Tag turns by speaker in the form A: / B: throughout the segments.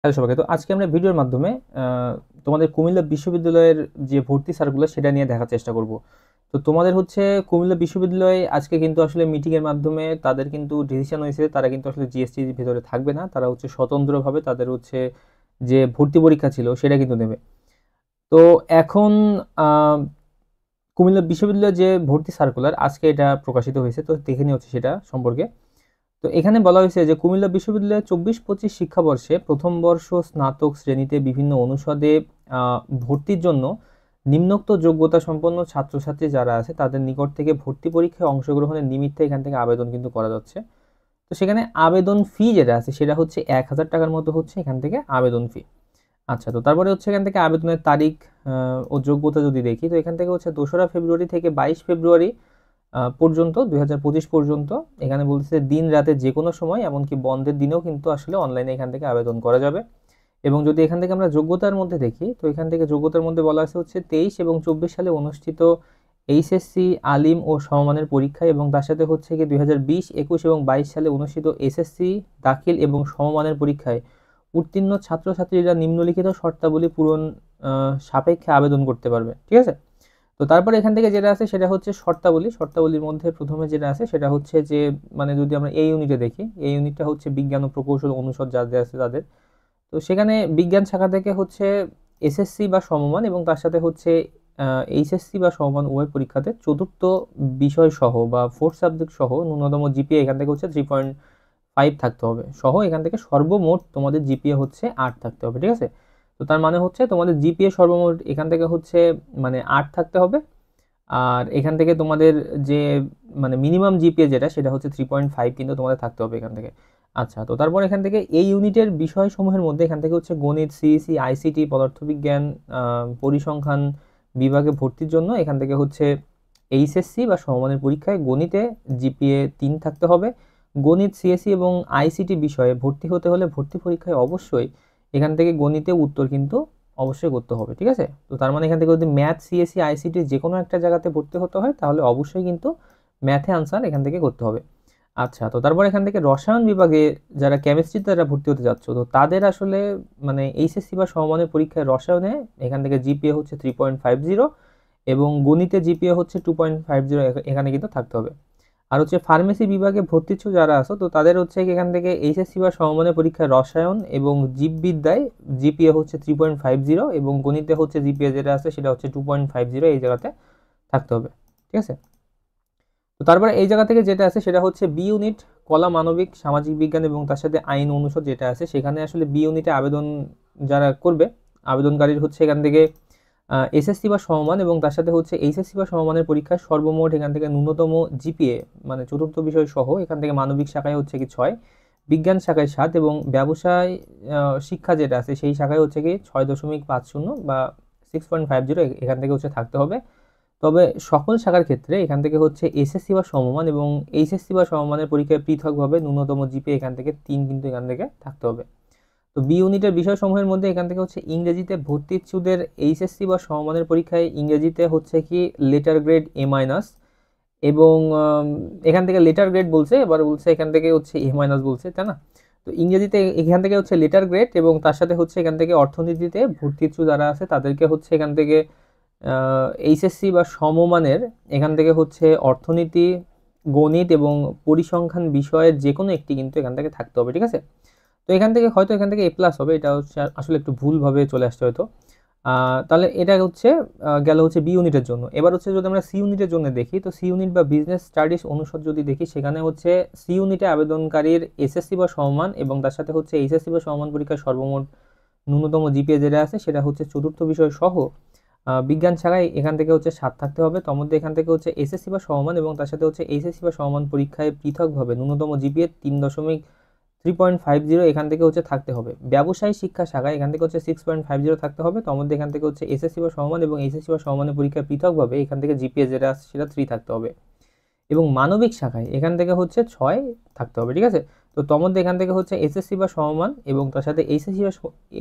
A: Hello সবাইকে। তো আজকে আমরা ভিডিওর মাধ্যমে তোমাদের কুমিল্লা বিশ্ববিদ্যালয়ের যে ভর্তি সার্কুলার সেটা নিয়ে দেখার চেষ্টা করব। তো তোমাদের হচ্ছে কুমিল্লা বিশ্ববিদ্যালয়ে আজকে কিন্তু আসলে মিটিং এর মাধ্যমে তাদের কিন্তু ডিসিশন হয়েছে, তারা কিন্তু আসলে জিএসটির ভিতরে থাকবে না, তারা হচ্ছে স্বতন্ত্রভাবে তাদের হচ্ছে যে ভর্তি পরীক্ষা ছিল সেটা কিন্তু নেবে। তো এখন আহ, কুমিল্লা বিশ্ববিদ্যালয়ের যে ভর্তি সার্কুলার আজকে এটা প্রকাশিত হয়েছে, তো দেখে নিয়ে হচ্ছে সেটা সম্পর্কে। তো এখানে বলা হয়েছে যে কুমিল্লা বিশ্ববিদ্যালয়ে 24-25 শিক্ষাবর্ষে প্রথম বর্ষ স্নাতক শ্রেণীতে বিভিন্ন অনুষদে ভর্তির জন্য নিম্নোক্ত যোগ্যতা সম্পন্ন ছাত্রছাত্রী যারা আছে তাদের নিকট থেকে ভর্তি পরীক্ষায় অংশগ্রহণের নিমিত্তে এখান থেকে আবেদন কিন্তু করা যাচ্ছে। তো সেখানে আবেদন ফি যেটা আছে সেটা হচ্ছে 1,000 টাকার মতো হচ্ছে এখান থেকে আবেদন ফি। আচ্ছা, তো তারপরে হচ্ছে এখান থেকে আবেদনের তারিখ ও যোগ্যতা যদি দেখি, তো এখান থেকে হচ্ছে 2রা ফেব্রুয়ারি থেকে 22 ফেব্রুয়ারি পর্যন্ত 2025 পর্যন্ত এখানে বলতেছে দিন রাতে যে কোনো সময়, এমনকি বন্ধের দিনেও কিন্তু আসলে অনলাইনে এখান থেকে আবেদন করা যাবে। এবং যদি এখান থেকে আমরা যোগ্যতার মধ্যে দেখি, তো এখান থেকে যোগ্যতার মধ্যে বলা আছে হচ্ছে 23 এবং 24 সালে অনুষ্ঠিত এইচএসসি আলিম ও সমমানের পরীক্ষা এবং তার সাথে হচ্ছে কি 2020, 21 এবং 22 সালে অনুষ্ঠিত এসএসসি দাখিল এবং সমমানের পরীক্ষায় উত্তীর্ণ ছাত্রছাত্রীরা নিম্নলিখিত শর্তাবলী পূরণ সাপেক্ষে আবেদন করতে পারবে। ঠিক আছে। তো তারপরে এখান থেকে যেটা আছে সেটা হচ্ছে শর্তাবলীর মধ্যে প্রথমে যেটা আছে সেটা হচ্ছে যে মানে যদি আমরা এই ইউনিটে দেখি, এই ইউনিটটা হচ্ছে বিজ্ঞান ও প্রকৌশল অনুষদ যাদের আছে তাদের। তো সেখানে বিজ্ঞান শাখা থেকে হচ্ছে এসএসসি বা সমমান এবং তার সাথে হচ্ছে এইচএসসি বা সমমান উভয় পরীক্ষাতে চতুর্থ বিষয় সহ বা ফোর্থ সাবজেক্ট সহ ন্যূনতম জিপিএ এখান থেকে হচ্ছে 3.5 থাকতে হবে, সহ এখান থেকে সর্বমোট তোমাদের জিপিএ হচ্ছে 8 থাকতে হবে। ঠিক আছে। তো তার মানে হচ্ছে তোমাদের জিপিএ সর্বমোট এখান থেকে হচ্ছে মানে 8 থাকতে হবে। আর এখান থেকে তোমাদের যে মানে মিনিমাম জিপিএ যেটা সেটা হচ্ছে 3.5 কিন্তু তোমাদের থাকতে হবে এখান থেকে। আচ্ছা, তো তারপর এখান থেকে এই ইউনিটের বিষয়সমূহের মধ্যে এখান থেকে হচ্ছে গণিত, সিইসি, আইসিটি, পদার্থবিজ্ঞান, পরিসংখ্যান বিভাগে ভর্তির জন্য এখান থেকে হচ্ছে এইচএসসি বা সমমানের পরীক্ষায় গণিতে জিপিএ 3 থাকতে হবে। গণিত, সিএসসি এবং আইসিটি বিষয়ে ভর্তি হতে হলে ভর্তি পরীক্ষায় অবশ্যই এখান থেকে গণিতে উত্তর কিন্তু অবশ্যই করতে হবে। ঠিক আছে। তো তার মানে এখান থেকে যদি ম্যাথ, সিএসসি, আইসিটি যে কোনো একটা জায়গাতে ভর্তি হতে হয় তাহলে অবশ্যই কিন্তু ম্যাথে আনসার এখান থেকে করতে হবে। আচ্ছা, তো তারপর এখান থেকে রসায়ন বিভাগে যারা কেমিস্ট্রিতে যারা ভর্তি হতে যাচ্ছ, তো তাদের আসলে মানে এইচএসসি বা সমমানের পরীক্ষায় রসায়নে এখান থেকে জিপিএ হচ্ছে 3.50 এবং গণিতে জিপিএ হচ্ছে 2.50 এখানে কিন্তু থাকতে হবে। আর হচ্ছে ফার্মেসি বিভাগে ভর্তি ইচ্ছুক যারা আছো, তো তাদের হচ্ছে এখান থেকে এইচএসসি বা সমমানের পরীক্ষায় রসায়ন এবং জীববিদ্যায় জিপিএ হচ্ছে 3.50 এবং গণিতে হচ্ছে জিপিএ যেটা আছে সেটা হচ্ছে 2.50 এই জায়গাতে থাকতে হবে। ঠিক আছে। তো তারপরে এই জায়গা থেকে যেটা আছে সেটা হচ্ছে বি ইউনিট, কলা, মানবিক, সামাজিক বিজ্ঞান এবং তার সাথে আইন অনুষদ যেটা আছে সেখানে আসলে বি ইউনিটে আবেদন যারা করবে, আবেদনকারীর হচ্ছে এখান থেকে এসএসসি বা সমমান এবং তার সাথে হচ্ছে এইচএসসি বা সমমানের পরীক্ষায় সর্বমোট এখান থেকে ন্যূনতম জিপিএ মানে চতুর্থ বিষয় সহ এখান থেকে মানবিক শাখায় হচ্ছে কি 6, বিজ্ঞান শাখায় 7 এবং ব্যবসায় শিক্ষা যেটা আছে সেই শাখায় হচ্ছে কি 6.50 বা 6.50 এখান থেকে হচ্ছে থাকতে হবে। তবে সকল শাখার ক্ষেত্রে এখান থেকে হচ্ছে এসএসসি বা সমমান এবং এইচএসসি বা সমমানের পরীক্ষায় পৃথকভাবে ন্যূনতম জিপিএ এখান থেকে 3 কিন্তু এখান থেকে থাকতে হবে। তো বি ইউনিটের বিষয়সমূহের মধ্যে এখান থেকে হচ্ছে ইংরেজিতে ভর্তি ইচ্ছুকদের এইচএসসি বা সমমানের পরীক্ষায় ইংরেজিতে হচ্ছে কি লেটার গ্রেড এ মাইনাস এবং এখান থেকে লেটার গ্রেড বলছে, এবার বলছে এখান থেকে হচ্ছে এ মাইনাস বলছে, তাই না? তো ইংরেজিতে এখান থেকে হচ্ছে লেটার গ্রেড এবং তার সাথে হচ্ছে এখান থেকে অর্থনীতিতে ভর্তি ইচ্ছুক যারা আছে তাদেরকে হচ্ছে এখান থেকে এইচএসসি বা সমমানের এখান থেকে হচ্ছে অর্থনীতি, গণিত এবং পরিসংখ্যান বিষয়ের যে কোনো একটি কিন্তু এখান থেকে থাকতে হবে। ঠিক আছে। তো এখান থেকে হয়তো এখান থেকে এ প্লাস হবে, এটা হচ্ছে আসলে একটু ভুলভাবে চলে আসছে হয়তো। তাহলে এটা হচ্ছে গেল হচ্ছে বি ইউনিটের জন্য। এবার হচ্ছে যদি আমরা সি ইউনিটের জন্য দেখি, তো সি ইউনিট বা বিজনেস স্টাডিজ অনুষদ যদি দেখি সেখানে হচ্ছে সি ইউনিটে আবেদনকারীর এসএসসি বা সমমান এবং তার সাথে হচ্ছে এইচএসসি বা সমমান পরীক্ষার সর্বমোট ন্যূনতম জিপিএ যেটা আছে সেটা হচ্ছে চতুর্থ বিষয় সহ বিজ্ঞান শাখায় এখান থেকে হচ্ছে 7 থাকতে হবে। তার মধ্যে এখান থেকে হচ্ছে এসএসসি বা সমমান এবং তার সাথে হচ্ছে এইচএসসি বা সমমান পরীক্ষায় পৃথকভাবে ন্যূনতম জিপিএ 3.50 এখান থেকে হচ্ছে থাকতে হবে। ব্যবসায়ী শিক্ষা শাখায় এখান থেকে হচ্ছে 6.50 থাকতে হবে। তার মধ্যে এখান থেকে হচ্ছে এসএসসি বা সমমান এবং এইচএসসি বা সমমানের পরীক্ষায় পৃথকভাবে এখান থেকে জিপিএ যেটা আছে সেটা 3 থাকতে হবে। এবং মানবিক শাখায় এখান থেকে হচ্ছে 6 থাকতে হবে। ঠিক আছে। তো তার মধ্যে এখান থেকে হচ্ছে এসএসসি বা সমমান এবং তার সাথে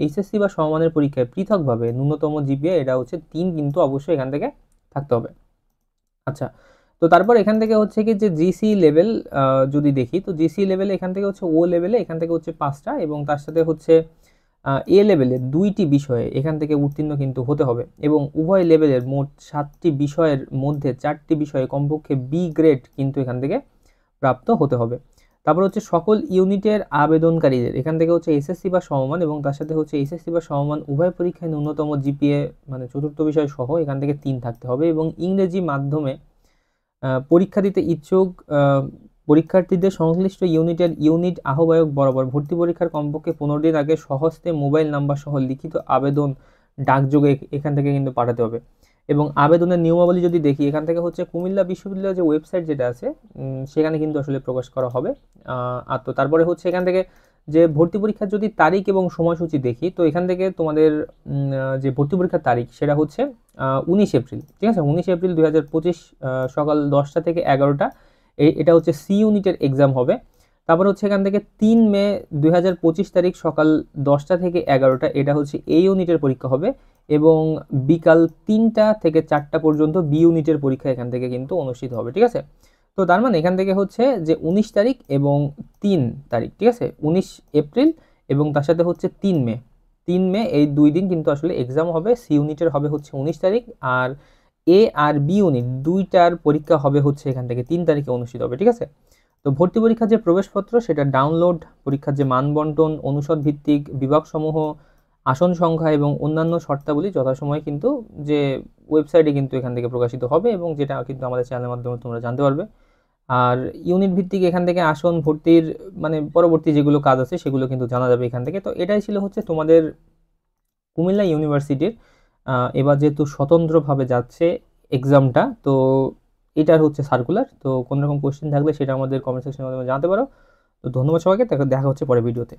A: এইচএসসি বা সমমানের পরীক্ষায় পৃথকভাবে ন্যূনতম জিপিএ এটা হচ্ছে 3 কিন্তু অবশ্যই এখান থেকে থাকতে হবে। আচ্ছা, তো তারপর এখান থেকে হচ্ছে কি যে জিসি লেভেল যদি দেখি, তো জিসি লেভেলে এখান থেকে হচ্ছে ও লেভেলে এখান থেকে হচ্ছে 5টা এবং তার সাথে হচ্ছে এ লেভেলের 2টি বিষয়ে এখান থেকে উত্তীর্ণ কিন্তু হতে হবে এবং উভয় লেভেলের মোট 7টি বিষয়ের মধ্যে 4টি বিষয়ে কমপক্ষে বি গ্রেড কিন্তু এখান থেকে প্রাপ্ত হতে হবে। তারপর হচ্ছে সকল ইউনিটের আবেদনকারীদের এখান থেকে হচ্ছে এসএসসি বা সমমান এবং তার সাথে হচ্ছে এসএসসি বা সমমান উভয় পরীক্ষায় ন্যূনতম জিপিএ মানে চতুর্থ বিষয় সহ এখান থেকে 3 থাকতে হবে এবং ইংরেজি মাধ্যমে পরীক্ষা দিতে ইচ্ছুক পরীক্ষার্থীদের সংশ্লিষ্ট ইউনিটের ইউনিট আহ্বায়ক বরাবর ভর্তি পরীক্ষার কমপক্ষে 15 দিন আগে সহস্তে মোবাইল নাম্বার সহ লিখিত আবেদন ডাকযোগে এখান থেকে কিন্তু পাঠাতে হবে। এবং আবেদনের নিয়মাবলী যদি দেখি এখান থেকে হচ্ছে কুমিল্লা বিশ্ববিদ্যালয়ের যে ওয়েবসাইট যেটা আছে সেখানে কিন্তু আসলে প্রকাশ করা হবে। আর তো তারপরে হচ্ছে এখান থেকে যে ভর্তি পরীক্ষার যদি তারিখ এবং সময়সূচি দেখি তো এখান থেকে তোমাদের যে ভর্তি পরীক্ষার তারিখ সেটা হচ্ছে 19 এপ্রিল, ঠিক আছে, 19 এপ্রিল 2025 সকাল 10টা থেকে 11টা এটা হচ্ছে সি ইউনিটের এক্সাম হবে। তারপর হচ্ছে এখান থেকে 3 মে 2025 তারিখ সকাল 10টা থেকে 11টা এটা হচ্ছে এ ইউনিটের পরীক্ষা হবে এবং বিকাল 3টা থেকে 4টা পর্যন্ত বি ইউনিটের পরীক্ষা এখান থেকে কিন্তু অনুষ্ঠিত হবে, ঠিক আছে। তো তার মানে এখান থেকে হচ্ছে যে 19 তারিখ এবং 3 তারিখ, ঠিক আছে, 19 এপ্রিল এবং তার সাথে হচ্ছে 3 মে এই 2 দিন কিন্তু আসলে এক্সাম হবে। সি ইউনিটের হবে হচ্ছে 19 তারিখ আর এ আর বি ইউনিট দুইটার পরীক্ষা হবে হচ্ছে এখান থেকে 3 তারিখে অনুষ্ঠিত হবে, ঠিক আছে। তো ভর্তি পরীক্ষার যে প্রবেশপত্র সেটা ডাউনলোড, পরীক্ষার যে মানবন্টন, অনুষদ ভিত্তিক বিভাগসমূহ, আসন সংখ্যা এবং অন্যান্য শর্তাবলী যথাসময়ে কিন্তু যে ওয়েবসাইটে কিন্তু এখান থেকে প্রকাশিত হবে এবং যেটা কিন্তু আমাদের চ্যানেলের মাধ্যমে তোমরা জানতে পারবে। আর ইউনিট ভিত্তিক এখান থেকে আসন ভর্তির মানে পরবর্তী যেগুলো কাজ আছে সেগুলো কিন্তু জানা যাবে এখান থেকে। তো এটাই ছিল হচ্ছে তোমাদের কুমিল্লা ইউনিভার্সিটির এবার যেহেতু স্বতন্ত্রভাবে যাচ্ছে এক্সামটা, তো এটার হচ্ছে সার্কুলার। তো কোনো রকম কোশ্চেন থাকলে সেটা আমাদের কমেন্ট সেকশনের মাধ্যমে জানাতে পারো। তো ধন্যবাদ সবাইকে, দেখা হচ্ছে পরে ভিডিওতে।